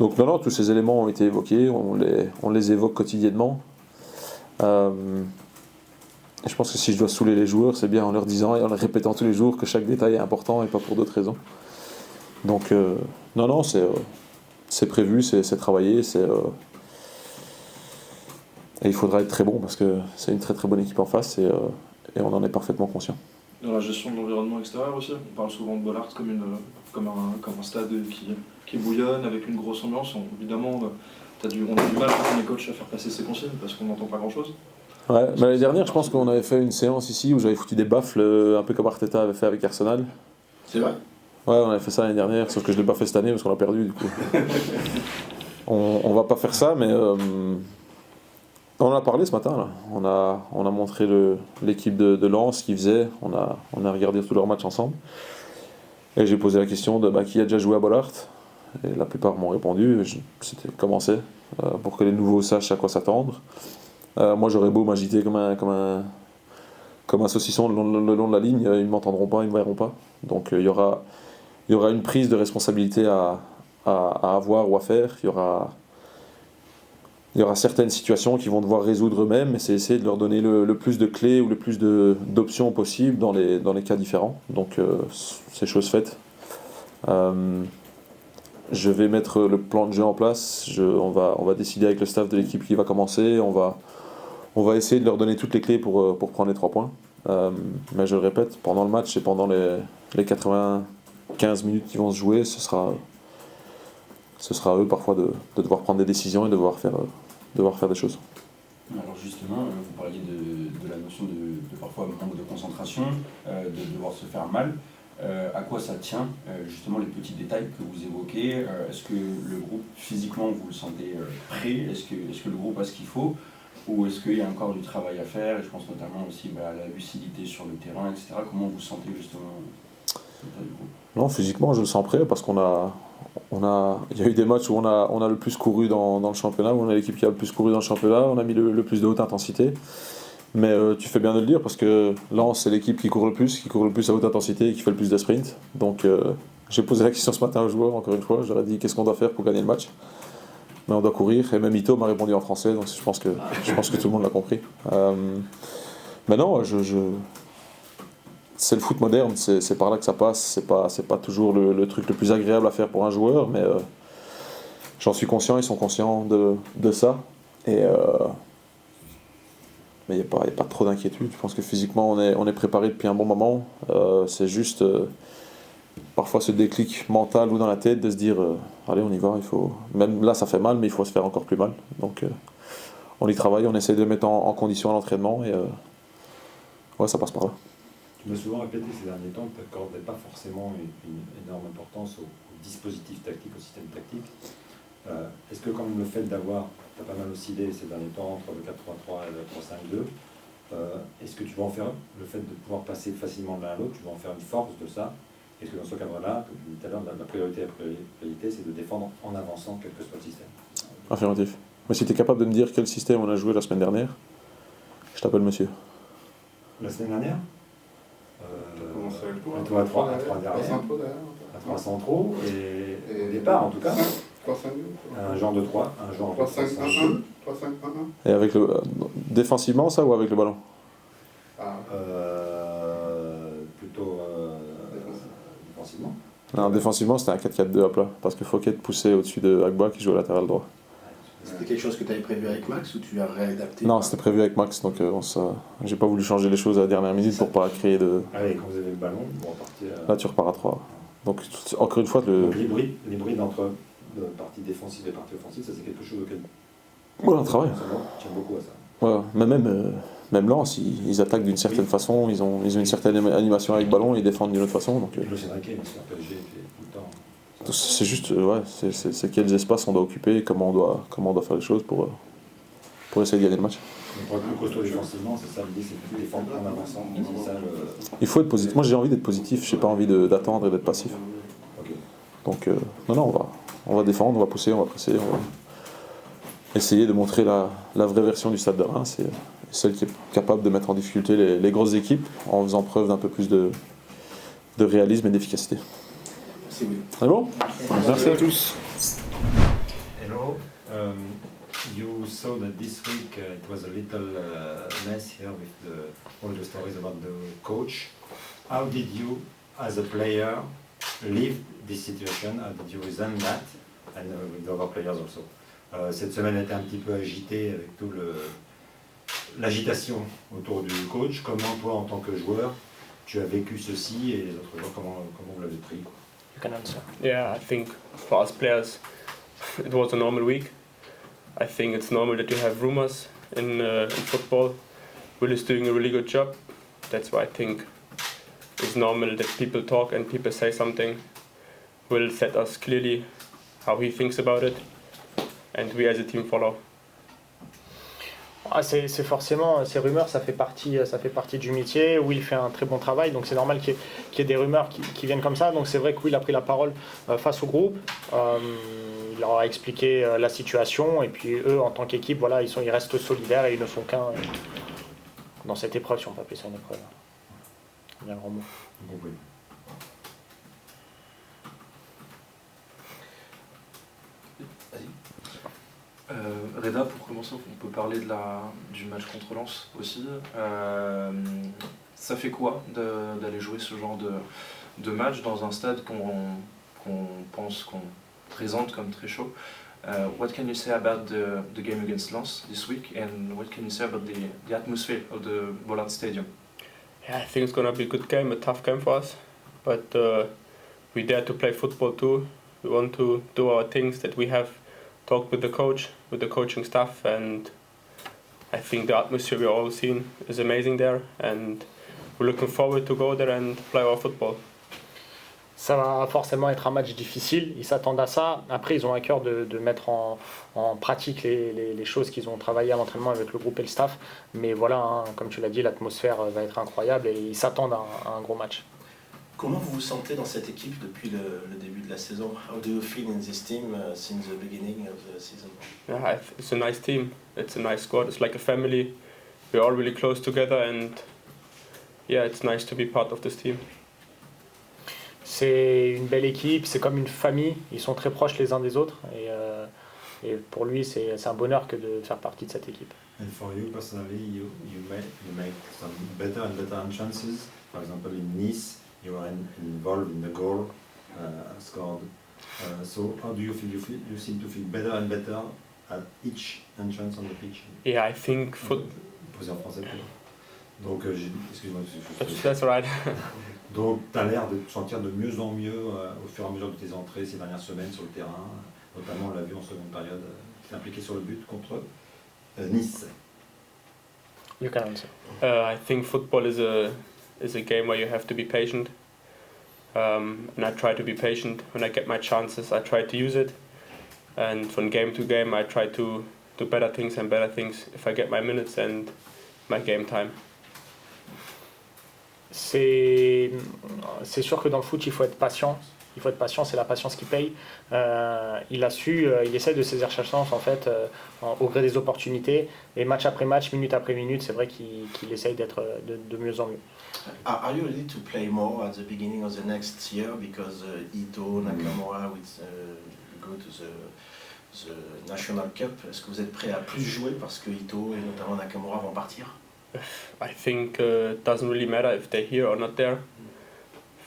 Donc non, tous ces éléments ont été évoqués, on les évoque quotidiennement. Et je pense que si je dois saouler les joueurs, c'est bien en leur disant et en leur répétant tous les jours que chaque détail est important et pas pour d'autres raisons. Donc non, c'est prévu, c'est travaillé, et il faudra être très bon parce que c'est une très très bonne équipe en face et on en est parfaitement conscient. Dans la gestion de l'environnement extérieur aussi, on parle souvent de Bollaert comme un stade qui bouillonne avec une grosse ambiance. Évidemment, on a du mal quand on est coach à faire passer ses consignes parce qu'on n'entend pas grand chose. Ouais, mais l'année dernière, je pense qu'on avait fait une séance ici où j'avais foutu des baffles, un peu comme Arteta avait fait avec Arsenal. C'est vrai? Ouais, on avait fait ça l'année dernière, sauf que je ne l'ai pas fait cette année parce qu'on a perdu du coup. On va pas faire ça, mais On en a parlé ce matin, là. On a montré l'équipe de Lens, ce qu'ils faisaient. On a regardé tous leurs matchs ensemble. Et j'ai posé la question de qui a déjà joué à Bollaert. Et la plupart m'ont répondu. C'était commencé pour que les nouveaux sachent à quoi s'attendre. Moi, j'aurais beau m'agiter comme un saucisson le long de la ligne, ils ne m'entendront pas, ils ne me verront pas. Donc il y aura une prise de responsabilité à avoir ou à faire. Il y aura certaines situations qu'ils vont devoir résoudre eux-mêmes, et c'est essayer de leur donner le plus de clés ou le plus d'options possibles dans les cas différents. Donc c'est chose faite. Je vais mettre le plan de jeu en place. On va décider avec le staff de l'équipe qui va commencer. On va essayer de leur donner toutes les clés pour prendre les 3 points. Mais je le répète, pendant le match et pendant les 95 minutes qui vont se jouer, ce sera à eux parfois de devoir prendre des décisions et de devoir faire des choses. Alors justement, vous parliez de la notion de parfois manque de concentration, de devoir se faire mal. À quoi ça tient, justement, les petits détails que vous évoquez? Est-ce que le groupe, physiquement, vous le sentez prêt? Est-ce que le groupe a ce qu'il faut? Ou est-ce qu'il y a encore du travail à faire? Et je pense notamment aussi à la lucidité sur le terrain, etc. Comment vous sentez justement l'état du groupe? Non, physiquement, je le sens prêt parce il y a eu des matchs où on a le plus couru dans le championnat, où on a l'équipe qui a le plus couru dans le championnat, on a mis le plus de haute intensité. Mais tu fais bien de le dire parce que Lens, c'est l'équipe qui court le plus à haute intensité et qui fait le plus de sprints. Donc j'ai posé la question ce matin aux joueurs, encore une fois, je leur ai dit qu'est-ce qu'on doit faire pour gagner le match. Mais on doit courir, et même Ito m'a répondu en français, donc je pense que tout le monde l'a compris. Mais non, c'est le foot moderne, c'est par là que ça passe, c'est pas toujours le truc le plus agréable à faire pour un joueur, mais j'en suis conscient, ils sont conscients de ça. Et mais il n'y a pas trop d'inquiétude. Je pense que physiquement on est préparé depuis un bon moment. C'est juste parfois ce déclic mental ou dans la tête de se dire allez, on y va, même là ça fait mal, mais il faut se faire encore plus mal. Donc on y travaille, on essaie de mettre en condition à l'entraînement, et ça passe par là. Tu m'as souvent répété ces derniers temps que tu n'accordais pas forcément une énorme importance au dispositif tactique, au système tactique. Est-ce que comme le fait d'avoir, tu as pas mal oscillé ces derniers temps entre le 4-3-3 et le 3-5-2, est-ce que tu vas en faire, le fait de pouvoir passer facilement de l'un à l'autre, tu vas en faire une force de ça? Est-ce que dans ce cadre-là, comme tu disais tout à l'heure, la priorité, c'est de défendre en avançant quel que soit le système? Affirmatif. Mais si tu es capable de me dire quel système on a joué la semaine dernière, je t'appelle monsieur. La semaine dernière Commencer avec toi. À 3 derrière, à 3 centraux, et au départ en tout cas, 3-5-2. un genre de 3, un genre de 3-5-1-1. 3-5-1-1. Et avec défensivement, ça, ou avec le ballon? Plutôt défensivement. Non, défensivement, c'était un 4-4-2 à plat, parce que Fouquet poussait au-dessus de Agba qui joue au latéral droit. C'était quelque chose que tu avais prévu avec Max ou tu as réadapté? Non, c'était prévu avec Max, donc j'ai pas voulu changer les choses à la dernière minute pour pas créer de... Allez, quand vous avez le ballon, vous repartez... Là, tu repars à 3. Donc, encore une fois, Donc, l'hybride entre partie défensive et partie offensive, ça c'est quelque chose auquel... Voilà, on travaille. Je tiens beaucoup à ça. Ouais, mais même Lens, ils attaquent d'une certaine façon, ils ont une certaine animation avec le ballon, ils défendent d'une autre façon. Donc, Le Sénériquet, mais sur PSG, tout le temps. c'est juste, c'est quels espaces on doit occuper, et comment on doit faire les choses pour essayer de gagner le match. Donc, pour être plus costaud défensivement, c'est ça l'idée, c'est de défendre en avançant. C'est ça Il faut être positif. Moi, j'ai envie d'être positif, j'ai pas envie d'attendre et d'être passif. Okay. Donc, non, on va défendre, on va pousser, on va presser, on va essayer de montrer la vraie version du Stade de Reims. C'est celle qui est capable de mettre en difficulté les grosses équipes en faisant preuve d'un peu plus de réalisme et d'efficacité. C'est bon? Merci à tous. Hello. You saw that this week it was a little mess here with all the stories about the coach. How did you, as a player, live this situation? How did you resent that? And with the other players also. Cette semaine a été un petit peu agitée avec tout l'agitation autour du coach. Comment toi, en tant que joueur, tu as vécu ceci et les autres joueurs, comment vous l'avez pris? You can answer. Yeah, I think for us players, it was a normal week. I think it's normal that you have rumors in football. Will is doing a really good job. That's why I think it's normal that people talk and people say something. Will set us clearly how he thinks about it, and we as a team follow. C'est forcément, ces rumeurs, ça fait partie du métier. Will fait un très bon travail, donc c'est normal qu'il y ait des rumeurs qui viennent comme ça. Donc c'est vrai que Will a pris la parole face au groupe. Il leur a expliqué la situation, et puis eux, en tant qu'équipe, voilà, ils restent solidaires et ils ne sont qu'un dans cette épreuve, si on peut appeler ça une épreuve. Il y a un grand mot. Oui. Reda, pour commencer, on peut parler du match contre Lens aussi. Ça fait quoi d'aller jouer ce genre de match dans un stade qu'on présente comme très chaud? What can you say about the game against Lens this week, and what can you say about the atmosphere of the Bollard Stadium? Yeah, I think it's gonna be a good game, a tough game for us, but we dare to play football too. We want to do our things that we have talked with the coach, with the coaching staff, and I think the atmosphere we've all seen is amazing there, and we're looking forward to go there and play our football. Ça va forcément être un match difficile, ils s'attendent à ça. Après, ils ont à cœur de mettre en pratique les choses qu'ils ont travaillé à l'entraînement avec le groupe et le staff. Mais voilà, hein, comme tu l'as dit, l'atmosphère va être incroyable et ils s'attendent à un gros match. Comment vous vous sentez dans cette équipe depuis le début de la saison? How do you feel in this team since the beginning of the season? Yeah, it's a nice team, it's a nice squad, it's like a family. We're all really close together, and yeah, it's nice to be part of this team. C'est une belle équipe, c'est comme une famille, ils sont très proches les uns des autres et pour lui c'est un bonheur que de faire partie de cette équipe. And for you personally, you make some better and better chances. For example, in Nice, you are involved in the goal scored. So how do you feel? You seem to feel better and better at each entrance on the pitch. Yeah, I think Posé en français. Donc, excuse-moi. that's right. Donc, tu as l'air de te sentir de mieux en mieux au fur et à mesure de tes entrées ces dernières semaines sur le terrain. Notamment, on l'a vu en seconde période, tu t'es impliqué sur le but contre Nice. You can answer. I think football is a game where you have to be patient, and I try to be patient. When I get my chances, I try to use it, and from game to game, I try to do better things if I get my minutes and my game time. C'est sûr que dans le foot, il faut être patient. Il faut être patient, c'est la patience qui paye. Il essaie de saisir chaque chance en fait, au gré des opportunités. Et match après match, minute après minute, c'est vrai qu'il essaye d'être de mieux en mieux. Are you ready to play more at the beginning of the next year because Ito, Nakamura will go to the National Cup? Est-ce que vous êtes prêt à plus jouer parce que Ito et notamment Nakamura vont partir? I think it doesn't really matter if they're here or not there.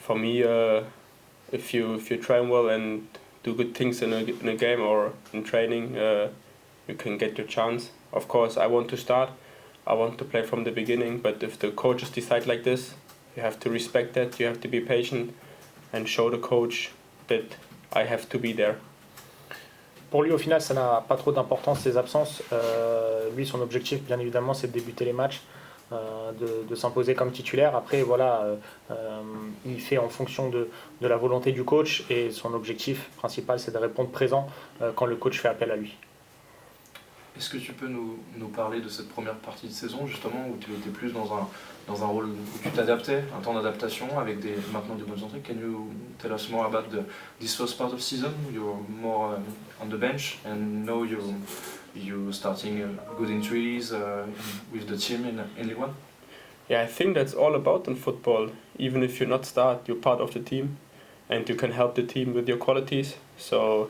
For me, if you train well and do good things in a game or in training, you can get your chance. Of course, I want to start. I want to play from the beginning. But if the coaches decide like this, you have to respect that. You have to be patient and show the coach that I have to be there. Pour lui, au final, ça n'a pas trop d'importance, ces absences. Lui, son objectif, bien évidemment, c'est de débuter les matchs, de s'imposer comme titulaire. Après, voilà, il fait en fonction de la volonté du coach et son objectif principal, c'est de répondre présent quand le coach fait appel à lui. Est-ce que tu peux nous parler de cette première partie de saison, justement, où tu étais plus dans un rôle où tu t'adaptais, un temps d'adaptation avec maintenant des bonnes entrées? Can you tell us more about this first part of season? You're more on the bench, and now you're starting good entries with the team in Ligue 1? Yeah, I think that's all about in football. Even if you not start, you're part of the team, and you can help the team with your qualities. So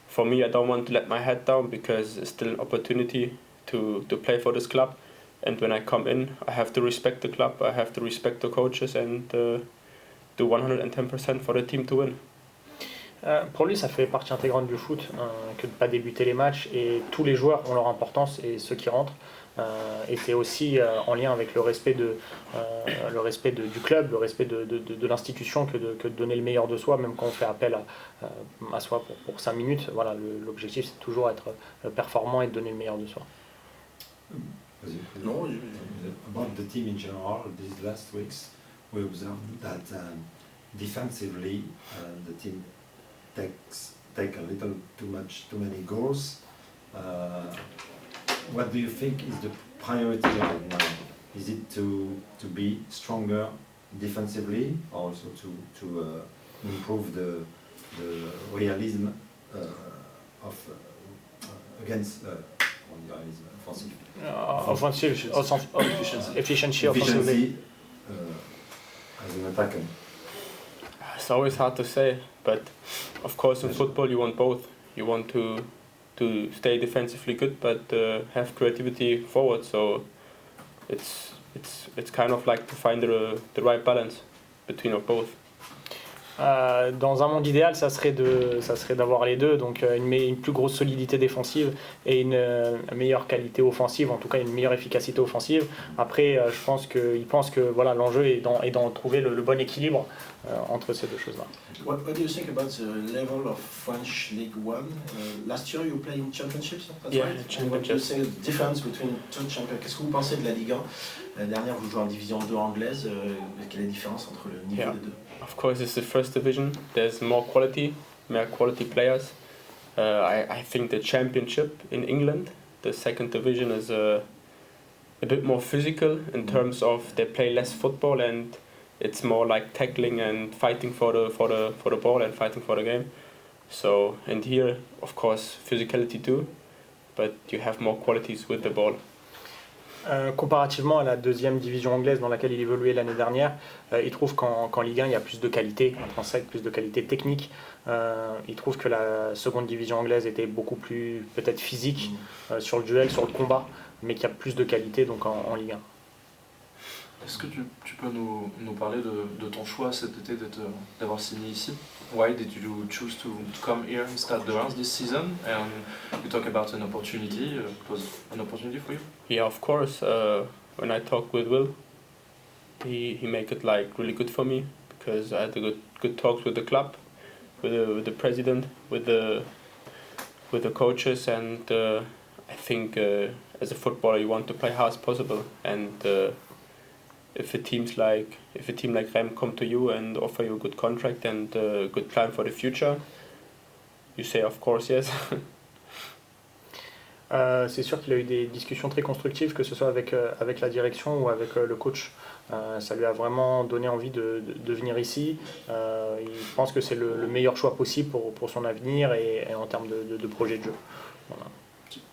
for me, I don't want to let my head down because it's still an opportunity to play for this club. And when I come in, I have to respect the club, I have to respect the coaches and do 110% for the team to win. Pour lui, ça fait partie intégrante du foot que de ne pas débuter les matchs, et tous les joueurs ont leur importance et ceux qui rentrent. Et c'est aussi en lien avec le respect du club, le respect de l'institution que de donner le meilleur de soi, même quand on fait appel à soi pour 5 minutes. Voilà, l'objectif, c'est toujours être performant et de donner le meilleur de soi. Non, about the team in general, these last weeks, we observed that defensively the team take a little too many goals. What do you think is the priority right now? Is it to be stronger defensively, or also to improve the realism of against realism offensive? Efficiency offensively. As an attacker. It's always hard to say, but of course in football you want both. You want to stay defensively good, but have creativity forward. So it's kind of like to find the right balance between both. Dans un monde idéal, ça serait d'avoir les deux, donc une plus grosse solidité défensive et une meilleure qualité offensive, en tout cas une meilleure efficacité offensive. Après, je pense qu'il pense que voilà, l'enjeu est d'en trouver le bon équilibre entre ces deux choses-là. What do you think about the level of French League One? Last year you played in championships, that's Yeah, right? championships. What do you think the difference between two champions? Qu'est-ce que vous pensez de la Ligue 1? L'année dernière, vous jouez en Division 2 anglaise. Quelle est la différence entre le niveau Yeah. des deux? Of course, it's the first division. There's more quality players. I think the championship in England, the second division, is a bit more physical in terms of they play less football and it's more like tackling and fighting for the ball and fighting for the game. So, and here, of course, physicality too, but you have more qualities with the ball. Comparativement à la deuxième division anglaise dans laquelle il évoluait l'année dernière, il trouve qu'en Ligue 1 il y a plus de qualité intrinsèque, plus de qualité technique. Il trouve que la seconde division anglaise était beaucoup plus peut-être physique sur le duel, sur le combat, mais qu'il y a plus de qualité donc en Ligue 1. Est-ce que tu peux nous parler de ton choix cet été d'avoir signé ici? Why did you choose to come here and start the rounds this season? And you talk about an opportunity. It was an opportunity for you? Yeah, of course. When I talked with Will, he make it like really good for me because I had a good talks with the club, with the president, with the coaches, and I think as a footballer you want to play hard as possible. And if a team like Rennes come to you and offer you a good contract and a good plan for the future, you say of course yes. C'est sûr qu'il a eu des discussions très constructives, que ce soit avec la direction ou avec le coach. Ça lui a vraiment donné envie de venir ici. Il pense que c'est le meilleur choix possible pour son avenir et en termes de projet de jeu. Voilà.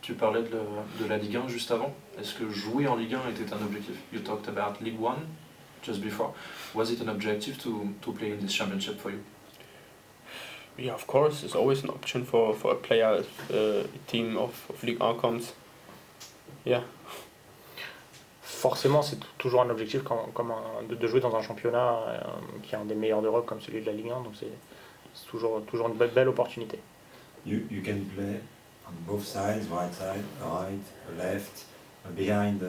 Tu parlais de la Ligue 1 juste avant. Est-ce que jouer en Ligue 1 était un objectif? You talked about League 1 just before. Was it an objective to play in this championship for you? Yeah, of course, it's always an option for a player, a team of Ligue 1 comes. Yeah. Forcément, c'est toujours un objectif de jouer dans un championnat qui est un des meilleurs d'Europe comme celui de la Ligue 1, donc c'est toujours une belle opportunité. You can play on both sides, right, left, behind,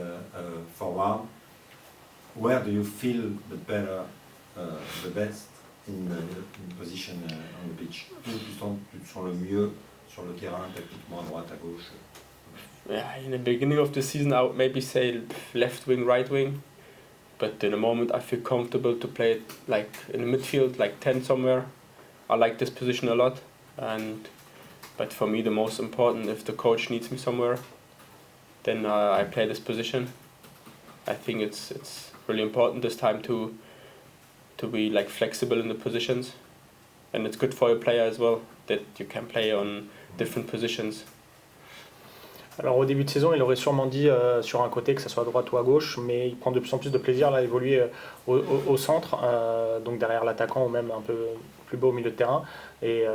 forward. Where do you feel the best in position on the pitch? Où tu te sens le mieux sur le terrain, tactiquement, à droite, à gauche? Yeah, in the beginning of the season I would maybe say left wing, right wing, but in the moment I feel comfortable to play it like in the midfield, like 10 somewhere. I like this position a lot, but for me the most important, if the coach needs me somewhere, then I play this position. I think it's really important this time to be like flexible in the positions, and it's good for a player as well that you can play on different positions. Alors au début de saison, il aurait sûrement dit sur un côté que ce soit à droite ou à gauche, mais il prend de plus en plus de plaisir là, à évoluer au centre, donc derrière l'attaquant ou même un peu plus bas au milieu de terrain. Et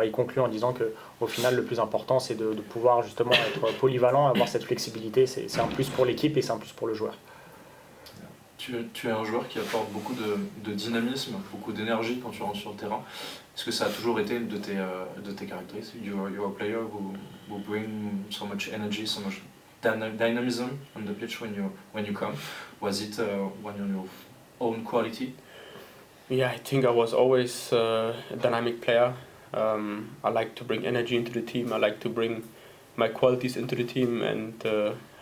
il conclut en disant qu'au final, le plus important, c'est de pouvoir justement être polyvalent, avoir cette flexibilité. C'est un plus pour l'équipe et c'est un plus pour le joueur. Tu es un joueur qui apporte beaucoup de dynamisme, beaucoup d'énergie quand tu rentres sur le terrain. Est-ce que ça a toujours été une de tes caractéristiques? You're a player who bring so much energy, so much dynamism on the pitch when you come. Was it one of your own quality? Yeah, I think I was always a dynamic player. I like to bring energy into the team. I like to bring my qualities into the team and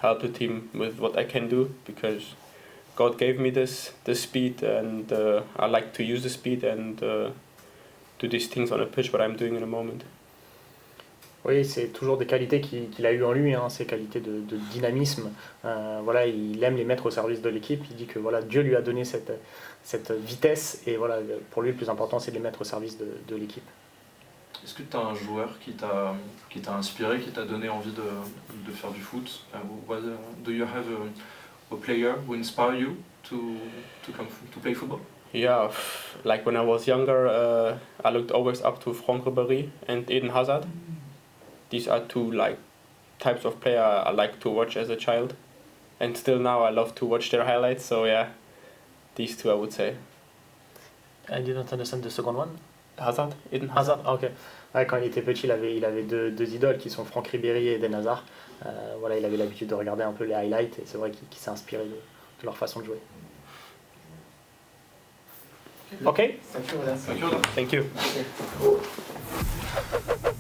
help the team with what I can do, because God gave me this speed, and I like to use the speed and do these things on a pitch, what I'm doing in a moment. Oui, c'est toujours des qualités qu'il a eues en lui, hein, ces qualités de dynamisme. Voilà, il aime les mettre au service de l'équipe. Il dit que voilà, Dieu lui a donné cette vitesse et voilà, pour lui le plus important c'est de les mettre au service de l'équipe. Est-ce que tu as un joueur qui t'a inspiré, qui t'a donné envie de faire du foot? Do you have a player who inspired you to play football? Yeah, like when I was younger, I looked always up to Franck Ribéry and Eden Hazard. These are two like types of player I like to watch as a child, and still now I love to watch their highlights. So yeah, these two I would say. I didn't understand the second one. Hazard, Eden Hazard. Hazard, ok. Ouais, quand il était petit, il avait deux idoles qui sont Franck Ribéry et Eden Hazard. Voilà, il avait l'habitude de regarder un peu les highlights et c'est vrai qu'il s'est inspiré de leur façon de jouer. Ok. Thank you, Odas. Thank you. Thank you. Okay.